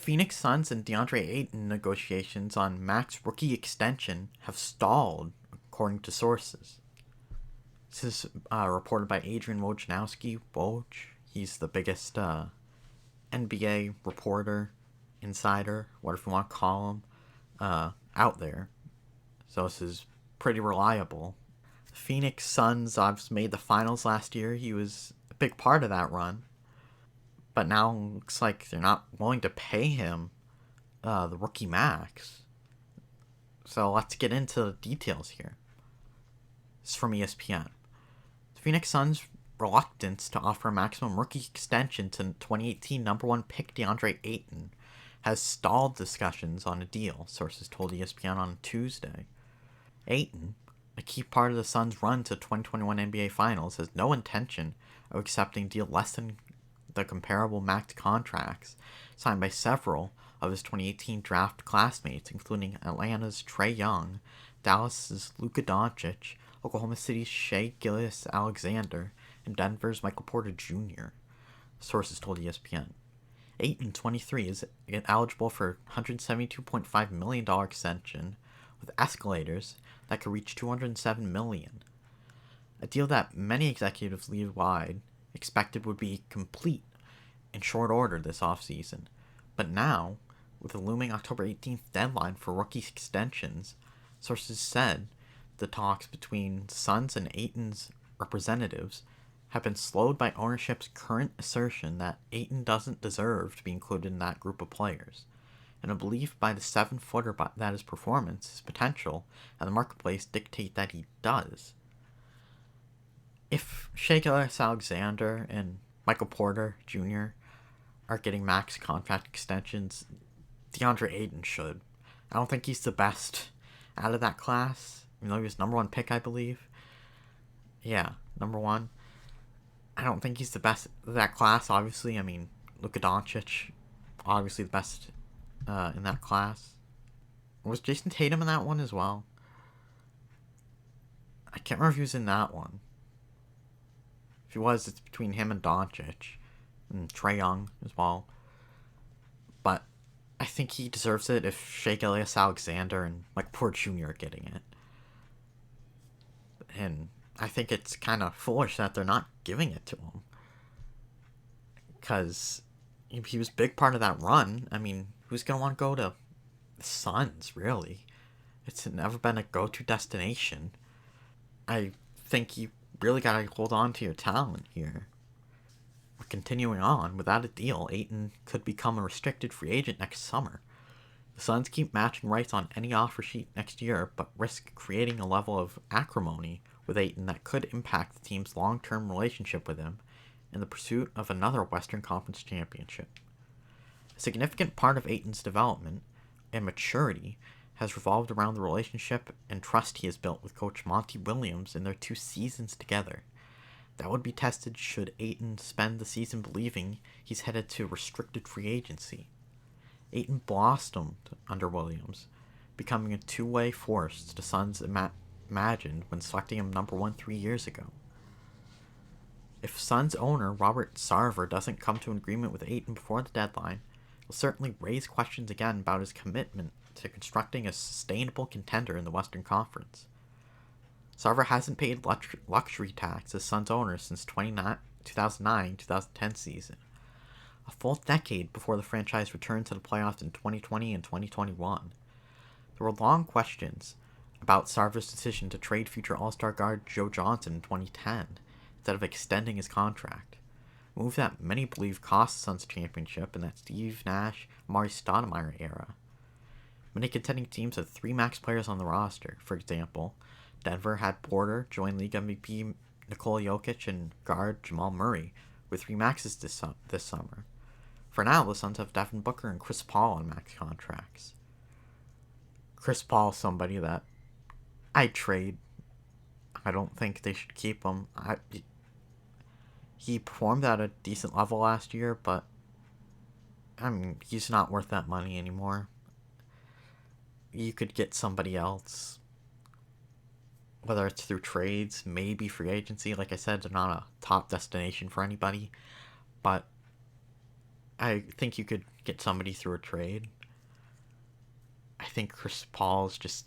Phoenix Suns and Deandre Ayton negotiations on max rookie extension have stalled, according to sources. This is reported by Adrian Wojnarowski. Woj, he's the biggest NBA reporter, insider, whatever you want to call him, out there. So this is pretty reliable. The Phoenix Suns obviously made the finals last year. He was a big part of that run. But now it looks like they're not willing to pay him the rookie max. So let's get into the details here. This is from ESPN. The Phoenix Suns' reluctance to offer a maximum rookie extension to 2018 number one pick Deandre Ayton has stalled discussions on a deal, sources told ESPN on Tuesday. Ayton, a key part of the Suns' run to 2021 NBA Finals, has no intention of accepting a deal less than the comparable max contracts signed by several of his 2018 draft classmates, including Atlanta's Trae Young, Dallas's Luka Doncic, Oklahoma City's Shai Gilgeous-Alexander, and Denver's Michael Porter Jr., sources told ESPN. Ayton, 23, is eligible for a $172.5 million extension with escalators that could reach $207 million. A deal that many executives league-wide expected would be complete in short order this offseason. But now, with the looming October 18th deadline for rookie extensions, sources said the talks between Suns and Ayton's representatives have been slowed by ownership's current assertion that Ayton doesn't deserve to be included in that group of players, and a belief by the 7-footer that his performance, his potential, and the marketplace dictate that he does. If Shai Gilgeous-Alexander and Michael Porter Jr. are getting max contract extensions, Deandre Ayton should. I don't think he's the best out of that class, even though he was number one pick, I believe. Yeah, number one. I don't think he's the best of that class, obviously. I mean, Luka Doncic, obviously the best in that class. Was Jason Tatum in that one as well? I can't remember if he was in that one. If he was, it's between him and Doncic. And Trae Young as well. But I think he deserves it if Shai Gilgeous-Alexander and Michael Porter Jr. are getting it. And I think it's kind of foolish that they're not giving it to him. Because he was a big part of that run. I mean, who's going to want to go to the Suns, really? It's never been a go-to destination. I think you really got to hold on to your talent here. We're continuing on. Without a deal, Ayton could become a restricted free agent next summer. The Suns keep matching rights on any offer sheet next year, but risk creating a level of acrimony with Ayton that could impact the team's long-term relationship with him in the pursuit of another Western Conference championship. A significant part of Ayton's development and maturity has revolved around the relationship and trust he has built with coach Monty Williams in their 2 seasons together. That would be tested should Ayton spend the season believing he's headed to restricted free agency. Ayton blossomed under Williams, becoming a two-way force the Suns imagined when selecting him number 1 3 years ago. If Suns owner Robert Sarver doesn't come to an agreement with Ayton before the deadline, it'll certainly raise questions again about his commitment to constructing a sustainable contender in the Western Conference. Sarver hasn't paid luxury tax as Suns owner since 2009-2010 season, a full decade before the franchise returned to the playoffs in 2020 and 2021. There were long questions about Sarver's decision to trade future All-Star guard Joe Johnson in 2010 instead of extending his contract, a move that many believe cost the Suns championship in that Steve Nash, Amari Stoudemire era. Many contending teams had 3 max players on the roster. For example, Denver had Porter join league MVP Nikola Jokic and guard Jamal Murray with 3 maxes this summer. For now, the Suns have Devin Booker and Chris Paul on max contracts. Chris Paul is somebody that I'd trade. I don't think they should keep him. He performed at a decent level last year, but I mean, he's not worth that money anymore. You could get somebody else, whether it's through trades, maybe free agency. Like I said, they're not a top destination for anybody, but I think you could get somebody through a trade. I think Chris Paul's just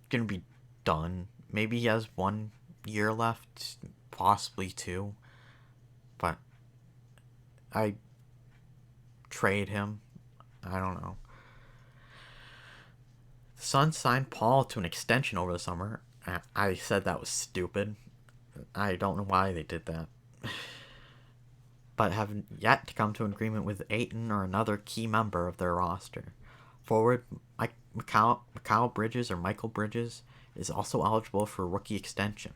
gonna be done. Maybe he has 1 year left, possibly 2. But I trade him. I don't know. The Suns signed Paul to an extension over the summer. I said that was stupid. I don't know why they did that. But have yet to come to an agreement with Ayton or another key member of their roster. Forward Mikal Bridges or Michael Bridges is also eligible for a rookie extension.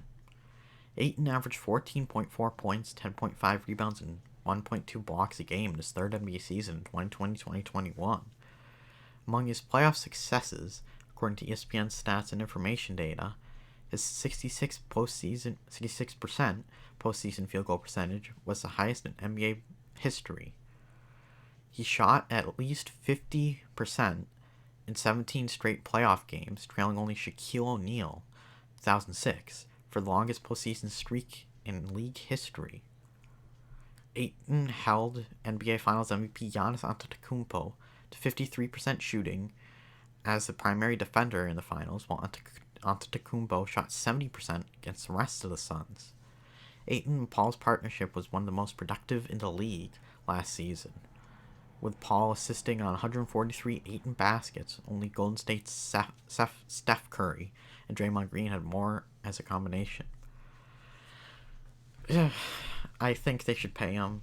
Ayton averaged 14.4 points, 10.5 rebounds, and 1.2 blocks a game in his third NBA season in 2020-2021. Among his playoff successes, according to ESPN stats and information data, his 66% postseason field goal percentage was the highest in NBA history. He shot at least 50% in 17 straight playoff games, trailing only Shaquille O'Neal, 2006, for the longest postseason streak in league history. Ayton held NBA Finals MVP Giannis Antetokounmpo to 53% shooting as the primary defender in the finals, while Antetokounmpo shot 70% against the rest of the Suns. Ayton and Paul's partnership was one of the most productive in the league last season, with Paul assisting on 143 Ayton baskets. Only Golden State's Steph Curry and Draymond Green had more as a combination. I think they should pay him.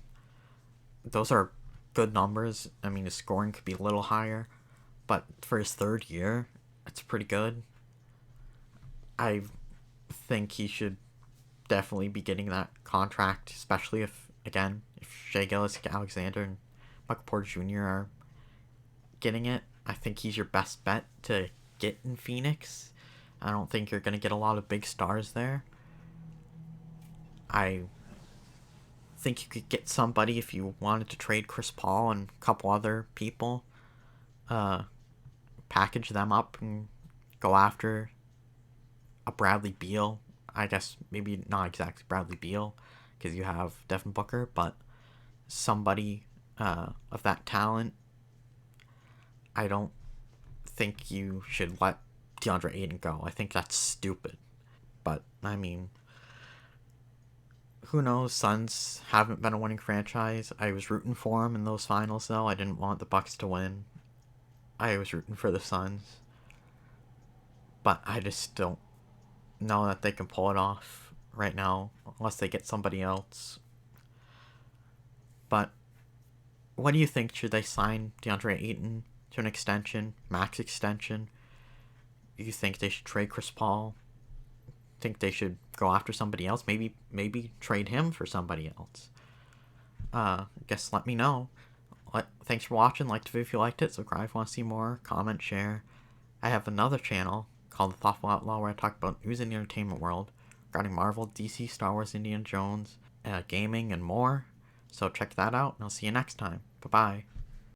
Those are good numbers. I mean, his scoring could be a little higher, but for his third year, it's pretty good. I think he should definitely be getting that contract, especially if Shai Gilgeous-Alexander and Michael Porter Jr. are getting it. I think he's your best bet to get in Phoenix. I don't think you're going to get a lot of big stars there. I think you could get somebody if you wanted to trade Chris Paul and a couple other people. Package them up and go after a Bradley Beal. I guess maybe not exactly Bradley Beal because you have Devin Booker, but somebody of that talent. I don't think you should let Deandre Ayton go. I think that's stupid. But, I mean, who knows? Suns haven't been a winning franchise. I was rooting for them in those finals, though. I didn't want the Bucks to win. I was rooting for the Suns. But I just don't know that they can pull it off right now unless they get somebody else. But what do you think? Should they sign Deandre Ayton to an extension, max extension? Do you think they should trade Chris Paul? Think they should go after somebody else? Maybe trade him for somebody else. Guess let me know. Thanks for watching. Like the video if you liked it. Subscribe if you want to see more. Comment, share. I have another channel called The Thoughtful Outlaw where I talk about news in the entertainment world regarding Marvel, DC, Star Wars, Indiana Jones, gaming, and more. So check that out, and I'll see you next time. Bye-bye.